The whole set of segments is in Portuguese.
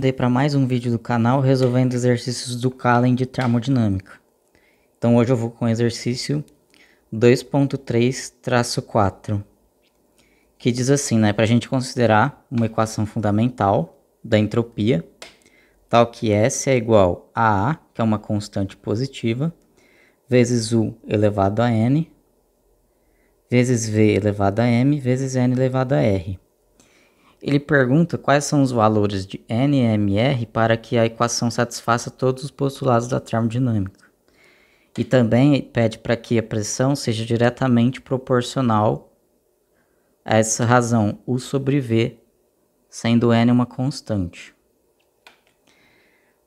mandei para mais um vídeo do canal resolvendo exercícios do Kallen de termodinâmica. Então hoje eu vou com o exercício 2.3-4, que diz assim, para a gente considerar uma equação fundamental da entropia, tal que S é igual a A, que é uma constante positiva, vezes U elevado a N, vezes V elevado a M, vezes N elevado a R. Ele pergunta quais são os valores de N, M e R para que a equação satisfaça todos os postulados da termodinâmica. E também pede para que a pressão seja diretamente proporcional a essa razão, U sobre V, sendo N uma constante.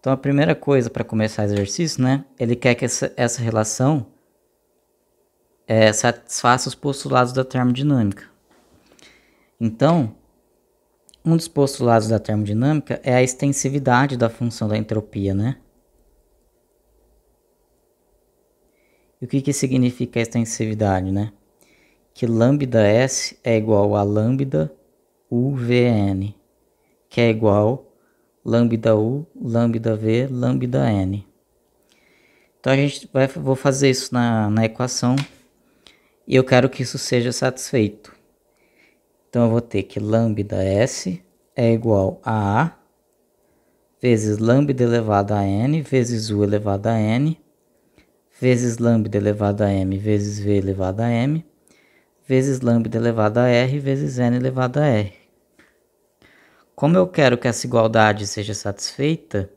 Então a primeira coisa para começar o exercício, ele quer que essa relação satisfaça os postulados da termodinâmica. Então, um dos postulados da termodinâmica é a extensividade da função da entropia, E o que significa a extensividade, Que lambda S é igual a lambda UVN, que é igual lambda U, lambda V, lambda N. Então vou fazer isso na equação e eu quero que isso seja satisfeito. Então eu vou ter que lambda S é igual a A vezes lambda elevado a N vezes U elevado a N vezes lambda elevado a M vezes V elevado a M vezes lambda elevado a R vezes N elevado a R. Como eu quero que essa igualdade seja satisfeita,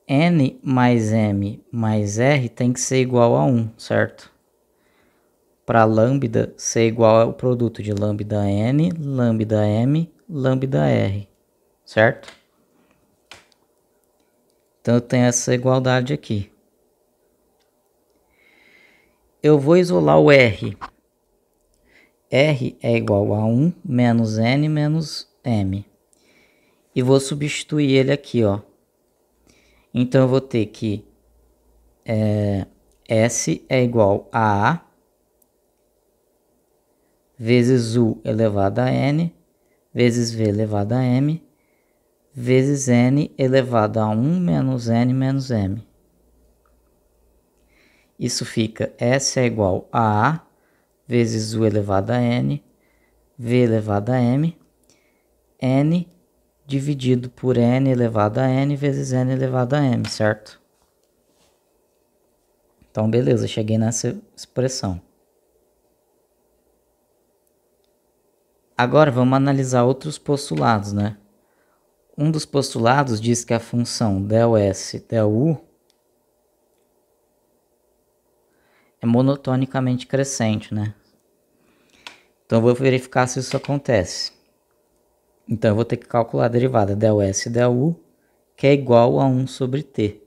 N mais M mais R tem que ser igual a 1, certo? Para lambda ser igual ao produto de lambda N, lambda M, lambda R, certo? Então eu tenho essa igualdade aqui. Eu vou isolar o R. R é igual a 1 menos N menos M. E vou substituir ele aqui, Então eu vou ter que S é igual a A vezes U elevado a N vezes V elevado a M vezes N elevado a 1 menos N menos M. Isso fica S é igual a A vezes U elevado a N, V elevado a M, N dividido por N elevado a N vezes N elevado a M, certo? Então, beleza, cheguei nessa expressão. Agora, vamos analisar outros postulados, Um dos postulados diz que a função ΔS, ΔU é monotonicamente crescente, Então, eu vou verificar se isso acontece. Então, eu vou ter que calcular a derivada ΔS ΔU, que é igual a 1 sobre T.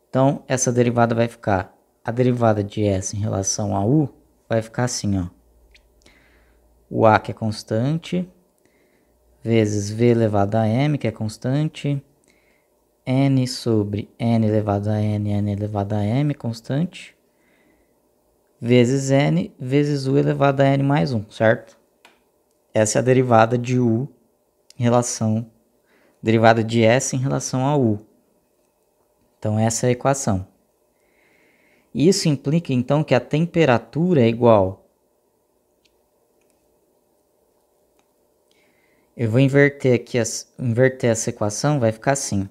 Então, essa derivada vai ficar, a derivada de S em relação a U, vai ficar assim, O A, que é constante, vezes V elevado a M, que é constante, N sobre N elevado a N, N elevado a M, constante, vezes N, vezes U elevado a N mais 1, certo? Essa é a derivada de U em relação, derivada de S em relação a U. Então, essa é a equação. Isso implica, então, que a temperatura é igual. Eu vou inverter aqui, inverter essa equação, vai ficar assim.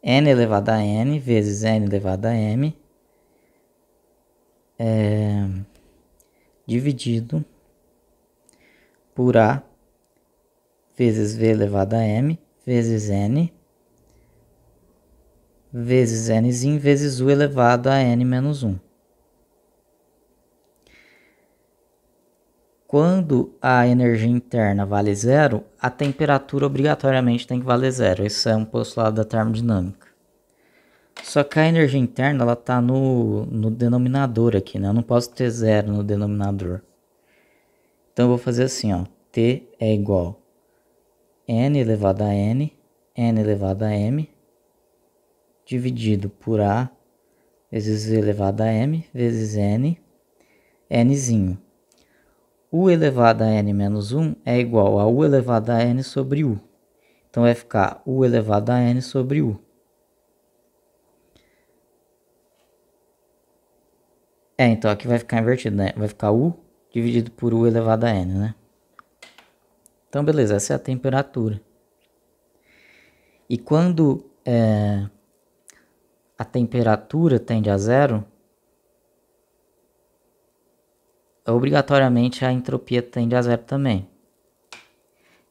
N elevado a N vezes N elevado a M dividido por A vezes V elevado a M vezes N vezes Nzinho vezes U elevado a N menos 1. Quando a energia interna vale zero, a temperatura obrigatoriamente tem que valer zero. Esse é um postulado da termodinâmica. Só que a energia interna ela está no denominador aqui, Eu não posso ter zero no denominador. Então eu vou fazer assim, T é igual a N elevado a N, N elevado a M, dividido por A vezes V elevado a M, vezes N, Nzinho. U elevado a N menos 1 é igual a U elevado a N sobre U. Então vai ficar U elevado a N sobre U. Então aqui vai ficar invertido, né? Vai ficar U dividido por U elevado a N, né? Então beleza, essa é a temperatura. E quando a temperatura tende a zero, obrigatoriamente a entropia tende a zero também.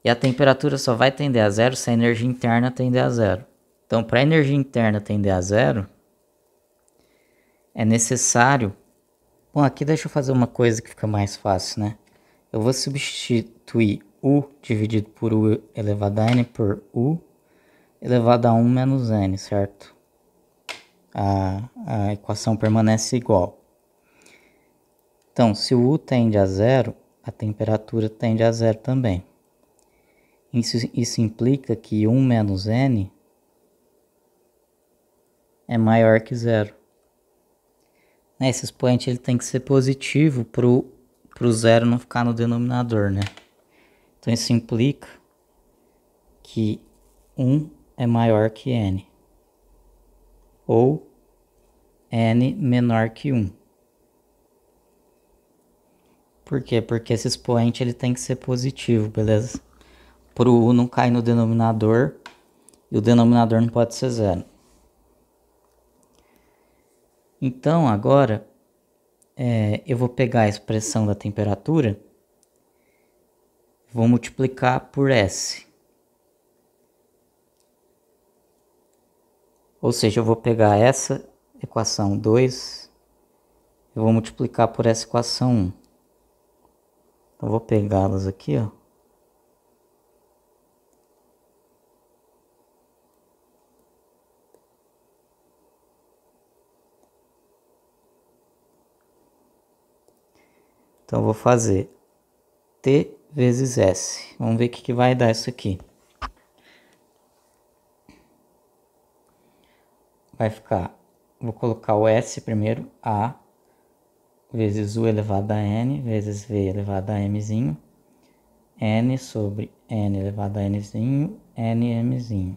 E a temperatura só vai tender a zero se a energia interna tender a zero. Então, para a energia interna tender a zero, é necessário... Bom, aqui deixa eu fazer uma coisa que fica mais fácil, né? Eu vou substituir U dividido por U elevado a N por U elevado a 1 menos N, certo? A equação permanece igual. Então, se o U tende a zero, a temperatura tende a zero também. Isso implica que 1 menos N é maior que zero. Esse expoente ele tem que ser positivo para o zero não ficar no denominador, né? Então isso implica que 1 é maior que N. Ou N menor que 1. Por quê? Porque esse expoente ele tem que ser positivo, beleza? Para o U não cair no denominador e o denominador não pode ser zero. Então agora eu vou pegar a expressão da temperatura, vou multiplicar por S. Ou seja, eu vou pegar essa equação 2, eu vou multiplicar por essa equação 1. Então eu vou pegá-las aqui, ó. Então eu vou fazer T vezes S. Vamos ver o que vai dar isso aqui. Vai ficar, vou colocar o S primeiro, A vezes U elevado a N vezes V elevado a Mzinho, N sobre N elevado a Nzinho, NMzinho,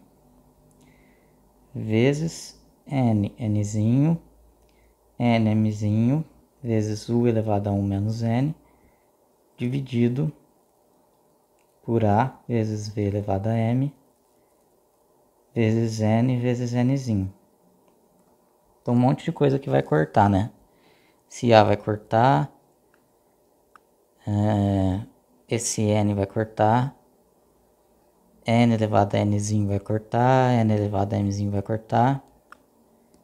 vezes N, Nzinho, NMzinho, vezes U elevado a 1 menos N, dividido por A vezes V elevado a M, vezes N vezes Nzinho. Então um monte de coisa que vai cortar, né? Se A vai cortar, esse N vai cortar, N elevado a Nzinho vai cortar, N elevado a Mzinho vai cortar.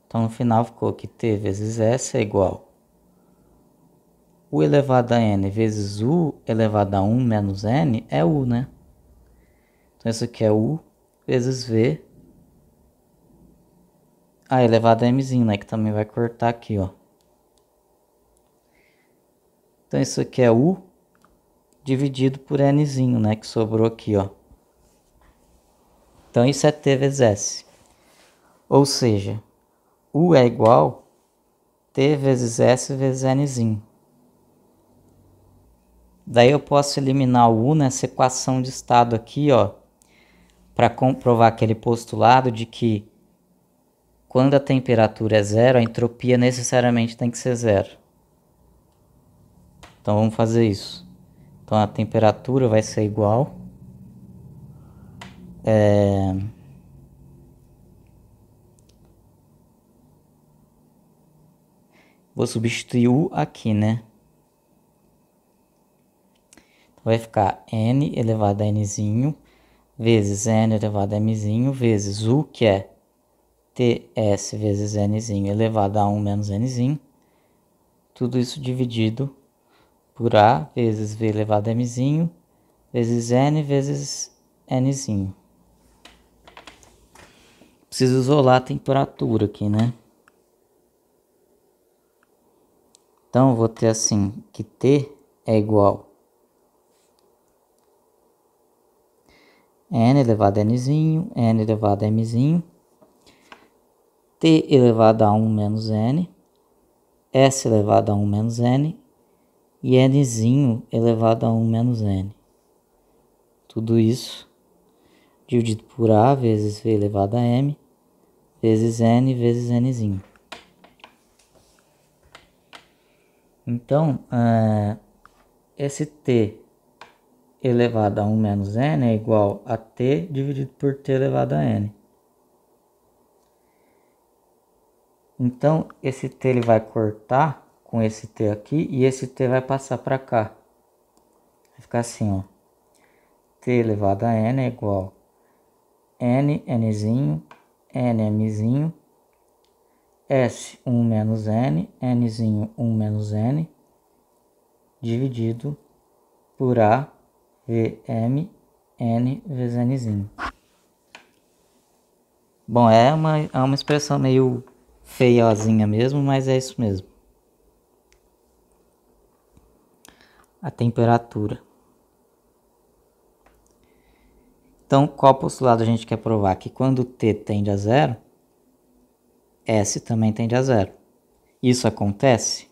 Então no final ficou que T vezes S é igual U elevado a N vezes U elevado a 1 menos N é U, né? Então isso aqui é U vezes V elevado a Mzinho, né? Que também vai cortar aqui, ó. Então isso aqui é U dividido por Nzinho, né? Que sobrou aqui, ó. Então isso é T vezes S. Ou seja, U é igual T vezes S vezes Nzinho. Daí eu posso eliminar o U nessa equação de estado aqui, ó, para comprovar aquele postulado de que quando a temperatura é zero, a entropia necessariamente tem que ser zero. Então vamos fazer isso. Então a temperatura vai ser igual vou substituir U aqui, né? Vai ficar N elevado a Nzinho vezes N elevado a Mzinho vezes U, que é TS vezes Nzinho elevado a 1 menos Nzinho. Tudo isso dividido por A vezes V elevado a Mzinho vezes N vezes Nzinho. Preciso isolar a temperatura aqui, né? Então eu vou ter assim que T é igual N elevado a Nzinho, N elevado a Mzinho, T elevado a 1 menos N, S elevado a 1 menos N e Nzinho elevado a 1 menos N. Tudo isso dividido por A vezes V elevado a M vezes N vezes Nzinho. Então, esse T elevado a 1 menos N é igual a T dividido por T elevado a N. Então, esse T ele vai cortar com esse T aqui e esse T vai passar para cá. Vai ficar assim, ó. T elevado a N é igual a N, Nzinho, N, Mzinho, S, 1 menos N, Nzinho, 1 menos N, dividido por A, Vm, N vezes Nzinho. Bom, é uma expressão meio feiozinha mesmo, mas é isso mesmo. A temperatura. Então, qual postulado a gente quer provar? Que quando T tende a zero, S também tende a zero. Isso acontece?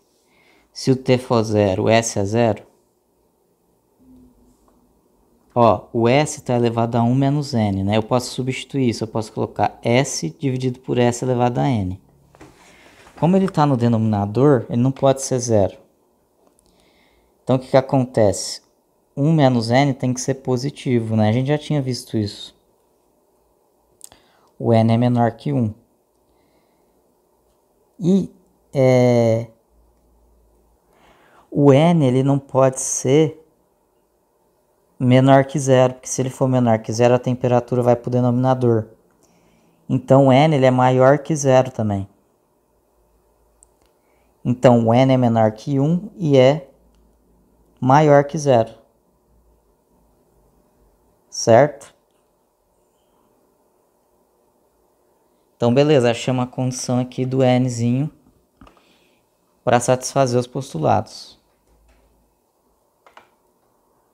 Se o T for zero, o S é zero? Ó, o S está elevado a 1 menos N, né? Eu posso substituir isso, eu posso colocar S dividido por S elevado a N. Como ele está no denominador, ele não pode ser zero. Então, o que acontece? 1 menos N tem que ser positivo, né? A gente já tinha visto isso. O N é menor que 1. E o N ele não pode ser menor que zero, porque se ele for menor que zero, a temperatura vai para o denominador. Então, o N ele é maior que zero também. Então, o N é menor que 1 e é maior que zero. Certo? Então, beleza, achamos a condição aqui do Nzinho para satisfazer os postulados.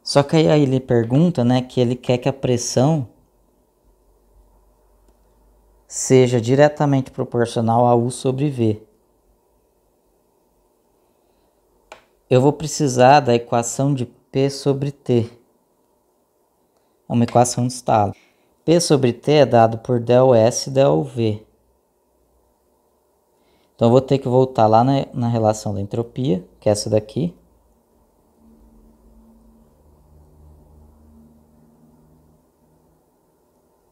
Só que aí ele pergunta, né, que ele quer que a pressão seja diretamente proporcional a U sobre V. Eu vou precisar da equação de P sobre T. É uma equação de estado. P sobre T é dado por ΔS e ΔV. Então eu vou ter que voltar lá na relação da entropia, que é essa daqui.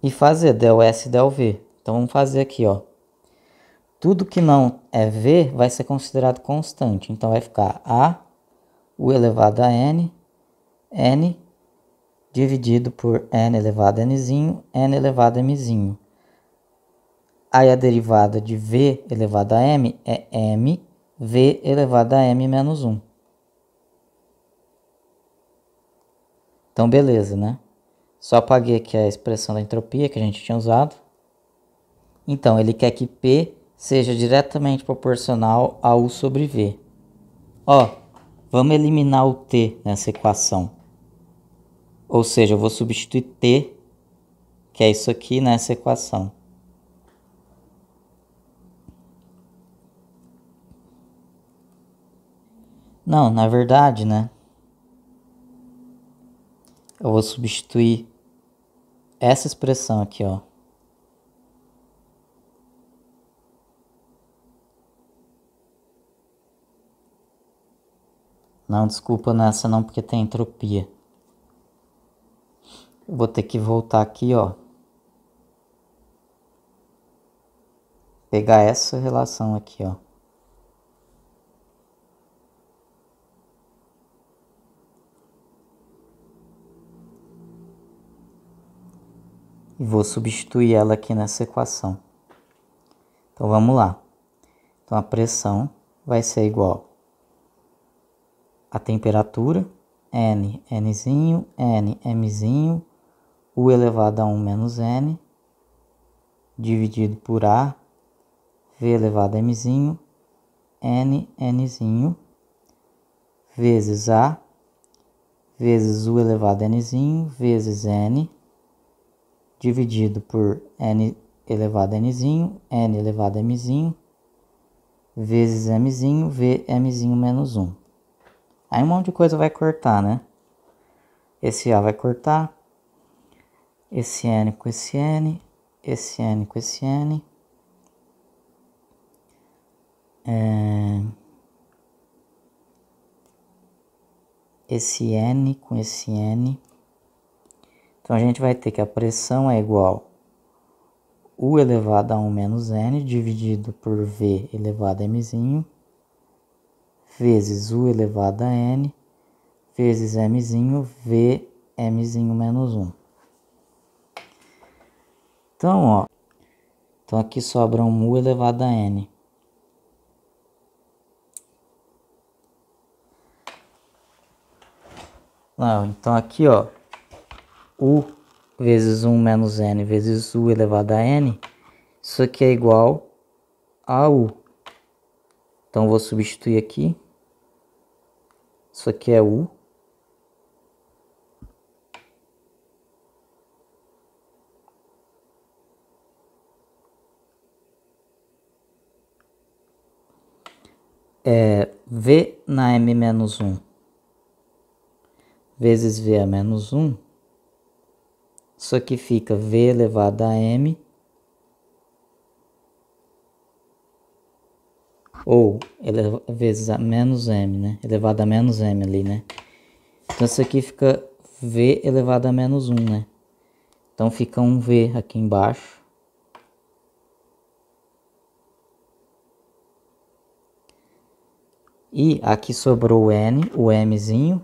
E fazer ΔS e ΔV. Então vamos fazer aqui, ó. Tudo que não é V vai ser considerado constante. Então vai ficar A, U elevado a N, N dividido por N elevado a Nzinho, N elevado a Mzinho. Aí a derivada de V elevado a M é M, V elevado a M menos 1. Então beleza, né? Só apaguei aqui a expressão da entropia que a gente tinha usado. Então ele quer que P seja diretamente proporcional a U sobre V. Ó, vamos eliminar o T nessa equação. Ou seja, eu vou substituir T, que é isso aqui, nessa equação. Não, na verdade, né? Eu vou substituir essa expressão aqui, ó. Não, desculpa nessa não, porque tem entropia. Eu vou ter que voltar aqui, ó. Pegar essa relação aqui, ó. E vou substituir ela aqui nessa equação. Então vamos lá. Então a pressão vai ser igual a temperatura, N, Nzinho, N, Mzinho, U elevado a 1 menos N, dividido por A, V elevado a Mzinho, N, Nzinho, vezes A, vezes U elevado a Nzinho, vezes N, dividido por N elevado a Nzinho, N elevado a Mzinho, vezes Mzinho, V Mzinho menos 1. Aí um monte de coisa vai cortar, né? Esse A vai cortar. esse N com esse N, esse N com esse N. Esse N com esse N. Então a gente vai ter que a pressão é igual U elevado a 1 menos N dividido por V elevado a Mzinho vezes U elevado a N vezes Mzinho V Mzinho menos 1. Então, ó, então aqui sobra um U elevado a N. Não, então aqui, ó, U vezes 1 menos N vezes U elevado a N, isso aqui é igual a U. Então, vou substituir aqui. Isso aqui é U. V na M menos 1 vezes V a menos 1. Isso aqui fica V elevado a M ou vezes a menos M, né? Elevado a menos M ali, né? Então isso aqui fica V elevado a menos 1, né? Então fica um V aqui embaixo. E aqui sobrou o N, o Mzinho.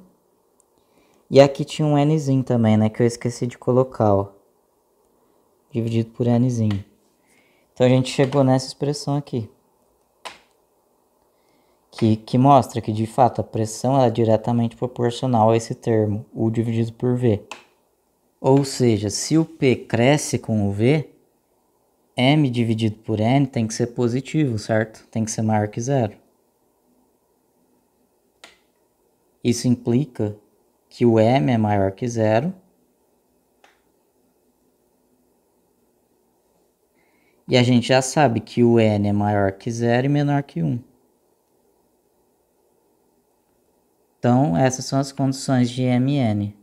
E aqui tinha um Nzinho também, né? Que eu esqueci de colocar, ó. Dividido por Nzinho. Então a gente chegou nessa expressão aqui. Que mostra que de fato a pressão é diretamente proporcional a esse termo, U dividido por V. Ou seja, se o P cresce com o V, M dividido por N tem que ser positivo, certo? Tem que ser maior que zero. Isso implica que o M é maior que zero. E a gente já sabe que o N é maior que zero e menor que 1. Então, essas são as condições de MN.